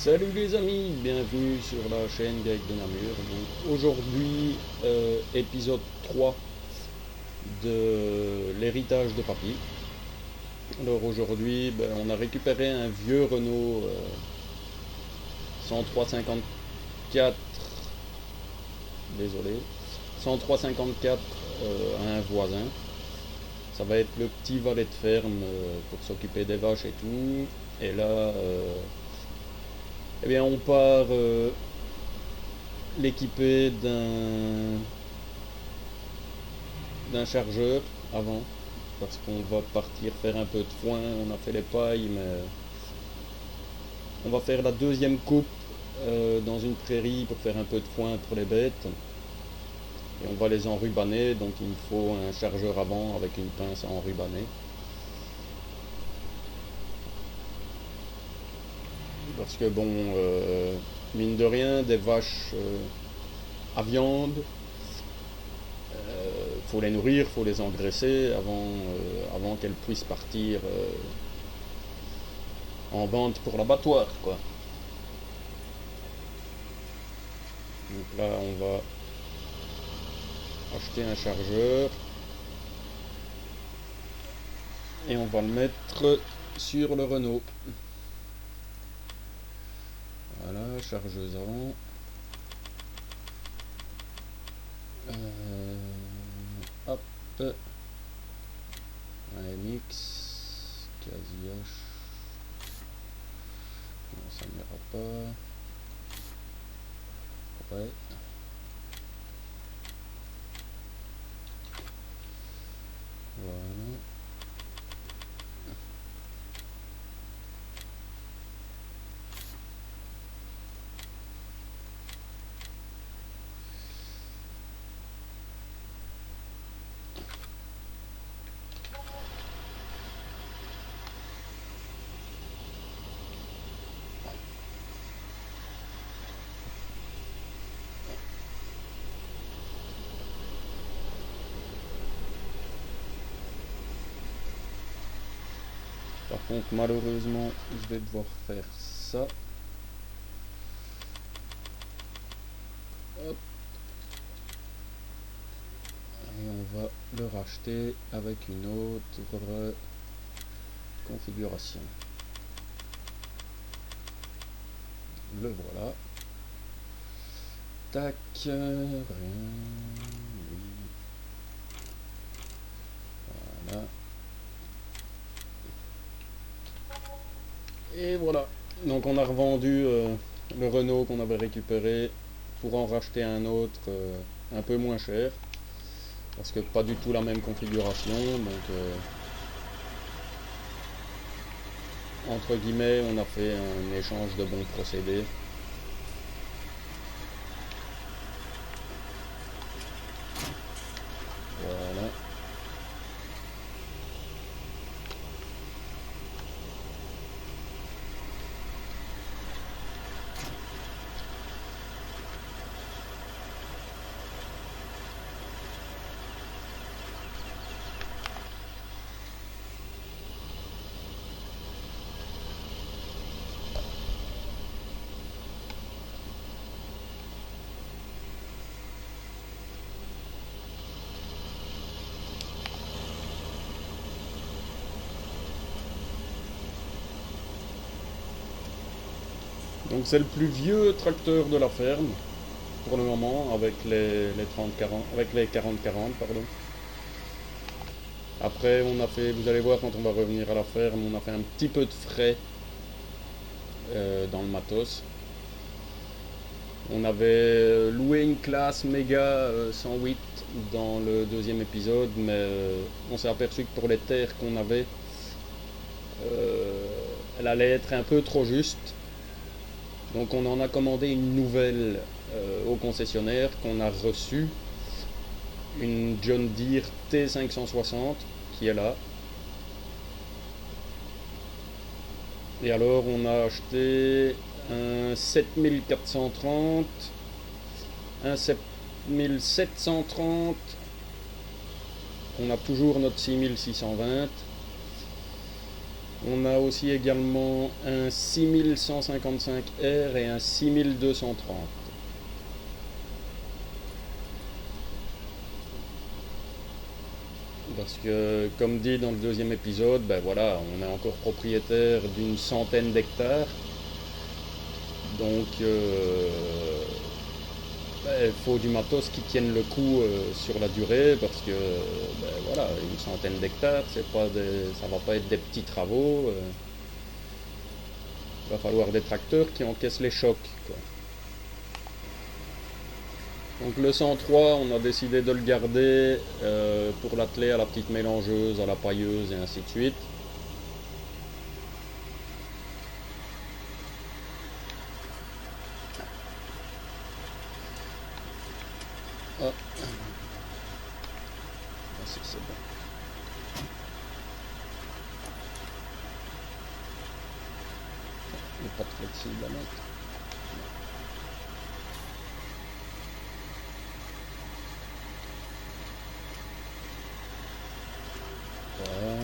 Salut les amis, bienvenue sur la chaîne Gaëc de Namur. Donc aujourd'hui, épisode 3 de l'héritage de papy. Alors aujourd'hui, on a récupéré un vieux Renault 103-54, désolé, 103-54 à un voisin. Ça va être le petit valet de ferme pour s'occuper des vaches et tout. Et là, eh bien, on part l'équiper d'un chargeur avant, parce qu'on va partir faire un peu de foin. On a fait les pailles, mais on va faire la deuxième coupe dans une prairie pour faire un peu de foin pour les bêtes. Et on va les enrubanner, donc il me faut un chargeur avant avec une pince à enrubanner. Parce que bon, mine de rien, des vaches à viande, faut les nourrir, faut les engraisser avant qu'elles puissent partir en vente pour l'abattoir, quoi. Donc là, on va acheter un chargeur et on va le mettre sur le Renault. Voilà, chargeuse avant. Hop. AMX, quasi H. Non, ça n'ira pas. Ouais. Voilà. Par contre, malheureusement, je vais devoir faire ça. Hop. Et on va le racheter avec une autre configuration. Le voilà. Tac, rien. Oui. Voilà. Et voilà. Donc on a revendu le Renault qu'on avait récupéré pour en racheter un autre un peu moins cher. Parce que pas du tout la même configuration. Donc entre guillemets, on a fait un échange de bons procédés. Voilà. Donc c'est le plus vieux tracteur de la ferme pour le moment avec les 30-40, avec les 40-40 pardon. Après on a fait, vous allez voir quand on va revenir à la ferme, on a fait un petit peu de frais dans le matos. On avait loué une classe méga 108 dans le deuxième épisode, mais on s'est aperçu que pour les terres qu'on avait, elle allait être un peu trop juste. Donc on en a commandé une nouvelle au concessionnaire qu'on a reçue, une John Deere T560 qui est là. Et alors on a acheté un 7430, un 7730, on a toujours notre 6620 On a aussi également un 6155R et un 6230. Parce que, comme dit dans le deuxième épisode, ben voilà, on est encore propriétaire d'une centaine d'hectares. Donc, il faut du matos qui tienne le coup sur la durée, parce que, ben voilà, une centaine d'hectares, ça va pas être des petits travaux. Il va falloir des tracteurs qui encaissent les chocs, quoi. Donc le 103, on a décidé de le garder pour l'atteler à la petite mélangeuse, à la pailleuse et ainsi de suite. Ah, c'est bon. Il n'est pas de flexible à mettre. Voilà.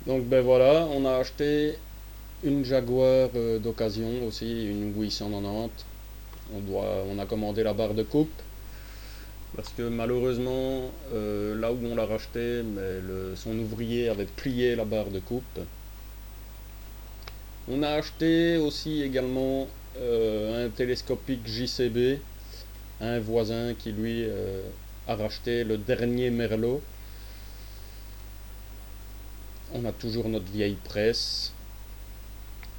Donc ben voilà, on a acheté une Jaguar d'occasion aussi, une 890. On a commandé la barre de coupe. Parce que malheureusement, là où on l'a racheté, mais son ouvrier avait plié la barre de coupe. On a acheté aussi également un télescopique JCB, un voisin qui lui a racheté le dernier Merlot. On a toujours notre vieille presse.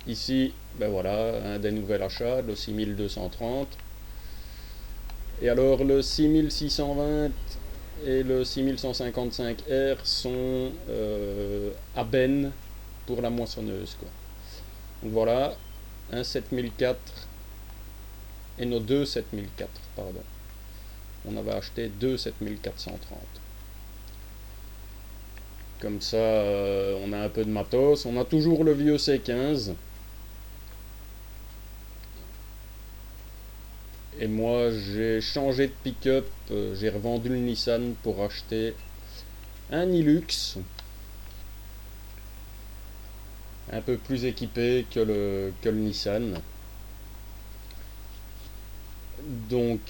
Ici, ben voilà, un des nouveaux achats, le 6230. Et alors le 6620 et le 6155R sont à benne pour la moissonneuse, quoi. Donc voilà, un 7004 et nos deux 7004, pardon. On avait acheté deux 7430. Comme ça, on a un peu de matos. On a toujours le vieux C15. Et moi, j'ai changé de pick-up. J'ai revendu le Nissan pour acheter un Hilux. Un peu plus équipé que le Nissan. Donc,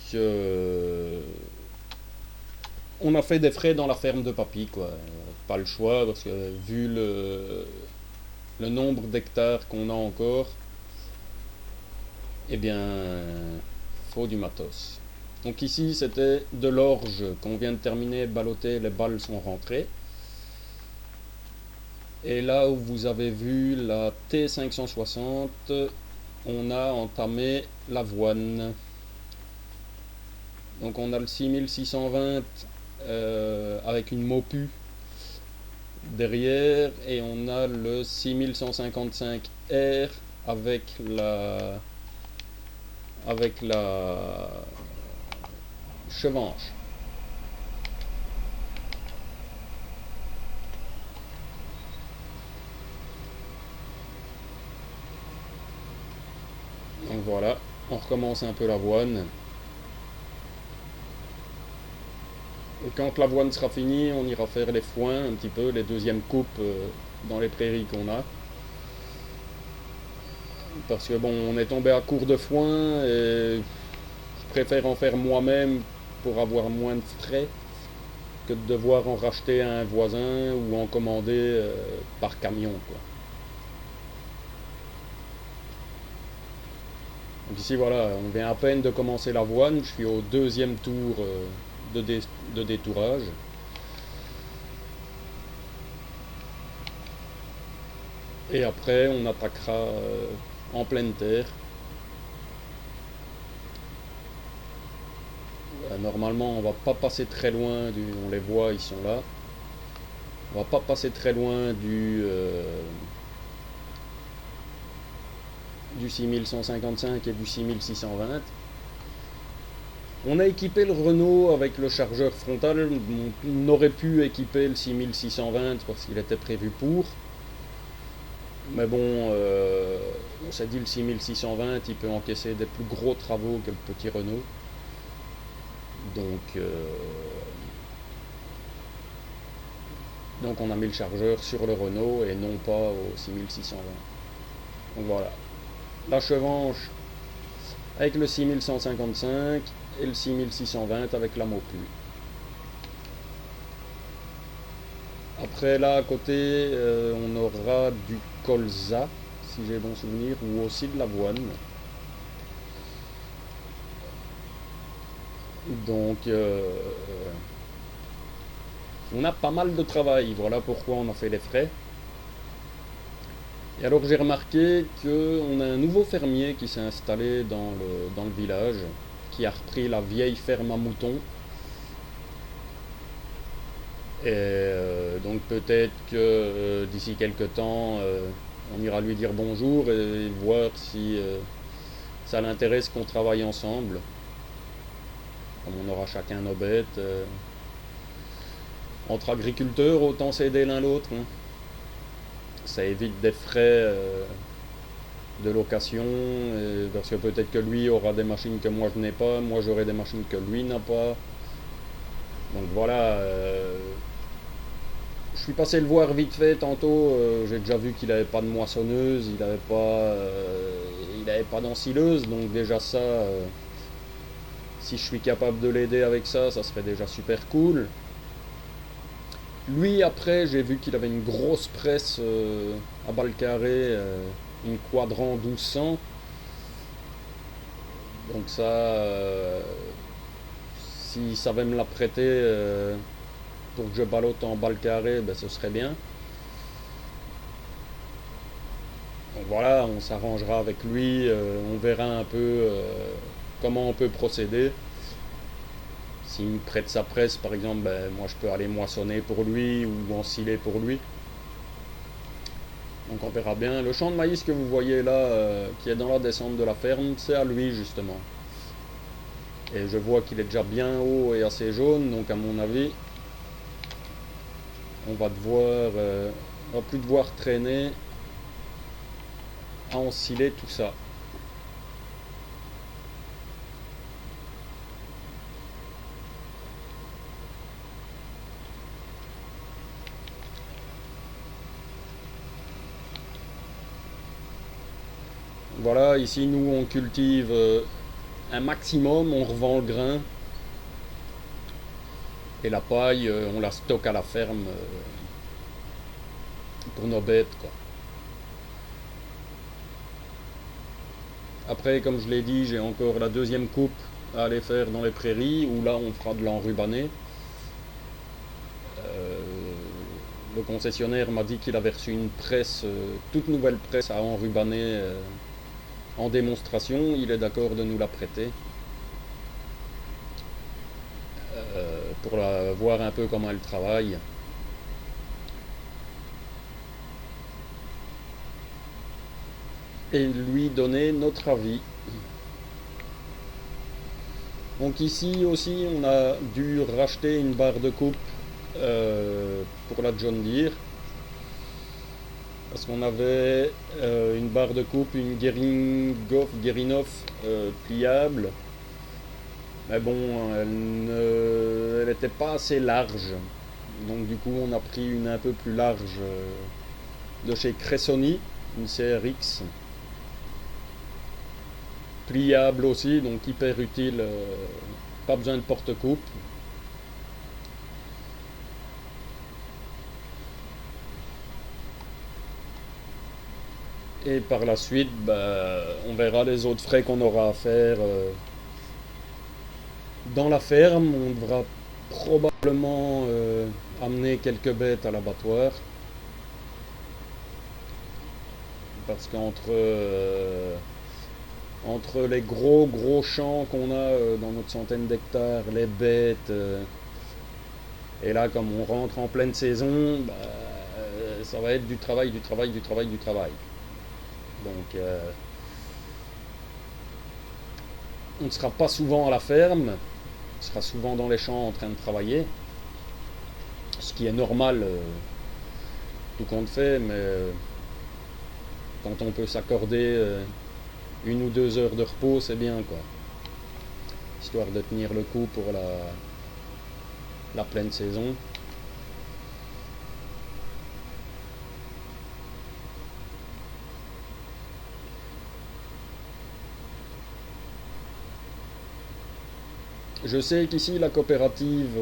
on a fait des frais dans la ferme de papy, quoi. Pas le choix, parce que vu le nombre d'hectares qu'on a encore, eh bien, faut du matos. Donc ici, c'était de l'orge qu'on vient de terminer, balloter, les balles sont rentrées. Et là où vous avez vu la T560, on a entamé l'avoine. Donc on a le 6620 avec une Mopu derrière, et on a le 6155R avec la chevanche. Donc voilà, on recommence un peu l'avoine. Et quand l'avoine sera finie, on ira faire les foins un petit peu, les deuxièmes coupes dans les prairies qu'on a. Parce que bon, on est tombé à court de foin et je préfère en faire moi-même pour avoir moins de frais que de devoir en racheter à un voisin ou en commander par camion, quoi. Donc ici voilà, on vient à peine de commencer l'avoine, je suis au deuxième tour de détourage. Et après on attaquera en pleine terre. Normalement on va pas passer très loin on les voit, ils sont là. On va pas passer très loin du 6155 et du 6620. On a équipé le Renault avec le chargeur frontal. On aurait pu équiper le 6620 parce qu'il était prévu pour. Mais bon, on s'est dit le 6620, il peut encaisser des plus gros travaux que le petit Renault. Donc Donc on a mis le chargeur sur le Renault et non pas au 6620. Donc voilà. La Chevanche avec le 6155 et le 6620 avec la Mopu. Après là à côté on aura du colza si j'ai bon souvenir ou aussi de l'avoine. Donc on a pas mal de travail, voilà pourquoi on a fait les frais. Et alors j'ai remarqué qu'on a un nouveau fermier qui s'est installé dans le village, qui a repris la vieille ferme à moutons. Et donc peut-être que d'ici quelques temps, on ira lui dire bonjour et voir si ça l'intéresse qu'on travaille ensemble. Comme on aura chacun nos bêtes. Entre agriculteurs, autant s'aider l'un l'autre. Hein. Ça évite des frais de location, parce que peut-être que lui aura des machines que moi je n'ai pas, moi j'aurai des machines que lui n'a pas. Donc voilà, je suis passé le voir vite fait tantôt, j'ai déjà vu qu'il n'avait pas de moissonneuse, il n'avait pas d'ensileuse, donc déjà ça, si je suis capable de l'aider avec ça, ça serait déjà super cool. Lui après j'ai vu qu'il avait une grosse presse à balle carrée, une Quadrant 1200. Donc ça, s'il savait me la prêter pour que je ballotte en balle carrée, ben, ce serait bien. Donc voilà, on s'arrangera avec lui, on verra un peu comment on peut procéder. S'il me prête sa presse par exemple, ben, moi je peux aller moissonner pour lui ou ensiler pour lui. Donc on verra bien. Le champ de maïs que vous voyez là, qui est dans la descente de la ferme, c'est à lui justement. Et je vois qu'il est déjà bien haut et assez jaune, donc à mon avis, on va plus devoir traîner à ensiler tout ça. Voilà, ici nous on cultive un maximum, on revend le grain. Et la paille, on la stocke à la ferme pour nos bêtes, quoi. Après, comme je l'ai dit, j'ai encore la deuxième coupe à aller faire dans les prairies, où là on fera de l'enrubané. Le concessionnaire m'a dit qu'il avait reçu une presse, toute nouvelle presse à enrubaner en démonstration. Il est d'accord de nous la prêter. Pour voir un peu comment elle travaille. Et lui donner notre avis. Donc ici aussi on a dû racheter une barre de coupe pour la John Deere. Parce qu'on avait une barre de coupe, une Guerinov pliable. Mais bon, elle n'était pas assez large. Donc du coup, on a pris une un peu plus large de chez Cressoni, une CRX. Pliable aussi, donc hyper utile. Pas besoin de porte-coupe. Et par la suite, on verra les autres frais qu'on aura à faire dans la ferme. On devra probablement amener quelques bêtes à l'abattoir. Parce entre les gros champs qu'on a dans notre centaine d'hectares, les bêtes, et là comme on rentre en pleine saison, ça va être du travail. Donc on ne sera pas souvent à la ferme, on sera souvent dans les champs en train de travailler, ce qui est normal, tout compte fait, mais quand on peut s'accorder 1 ou 2 heures de repos, c'est bien, quoi, histoire de tenir le coup pour la pleine saison. Je sais qu'ici la coopérative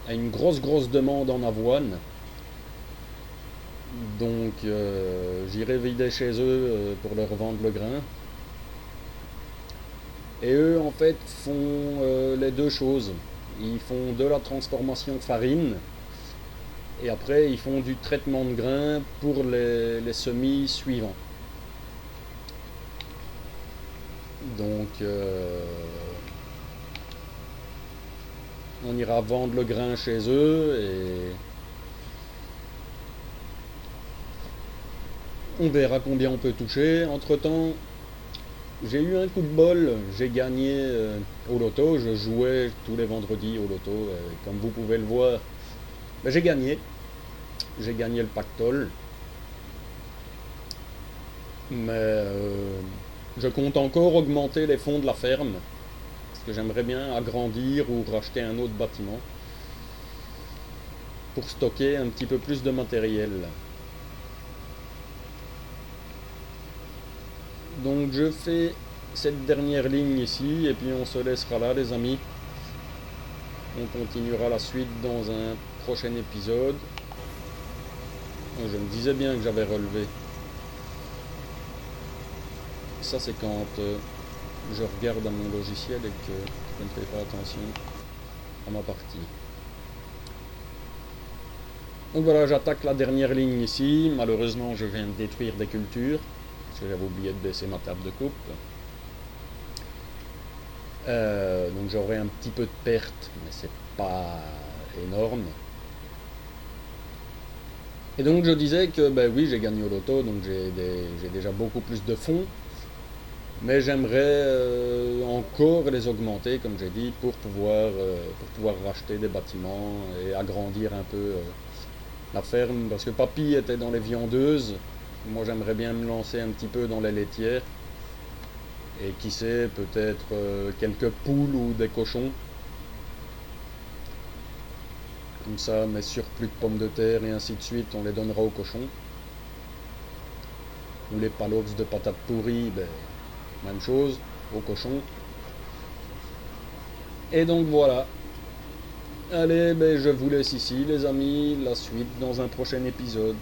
a une grosse demande en avoine. Donc j'irai vider chez eux pour leur vendre le grain. Et eux en fait font les deux choses. Ils font de la transformation farine et après ils font du traitement de grain pour les semis suivants. Donc on ira vendre le grain chez eux et on verra combien on peut toucher. Entre temps, j'ai eu un coup de bol, j'ai gagné au loto, je jouais tous les vendredis au loto, comme vous pouvez le voir. Ben, j'ai gagné le pactole, mais je compte encore augmenter les fonds de la ferme, parce que j'aimerais bien agrandir ou racheter un autre bâtiment pour stocker un petit peu plus de matériel. Donc je fais cette dernière ligne ici et puis on se laissera là les amis. On continuera la suite dans un prochain épisode. Je me disais bien que j'avais relevé. Ça c'est quand je regarde à mon logiciel et que je ne fais pas attention à ma partie. Donc voilà, j'attaque la dernière ligne ici. Malheureusement je viens de détruire des cultures parce que j'avais oublié de baisser ma table de coupe. Donc j'aurai un petit peu de perte, mais c'est pas énorme. Et donc je disais que ben oui, j'ai gagné au loto, donc j'ai déjà beaucoup plus de fonds, mais j'aimerais encore les augmenter, comme j'ai dit, pour pouvoir racheter des bâtiments et agrandir un peu la ferme, parce que papy était dans les viandeuses, moi j'aimerais bien me lancer un petit peu dans les laitières. Et qui sait, peut-être quelques poules ou des cochons. Comme ça, mes surplus de pommes de terre et ainsi de suite, on les donnera aux cochons. Ou les palox de patates pourries, ben, même chose, aux cochons. Et donc voilà. Allez, ben, je vous laisse ici les amis, la suite dans un prochain épisode.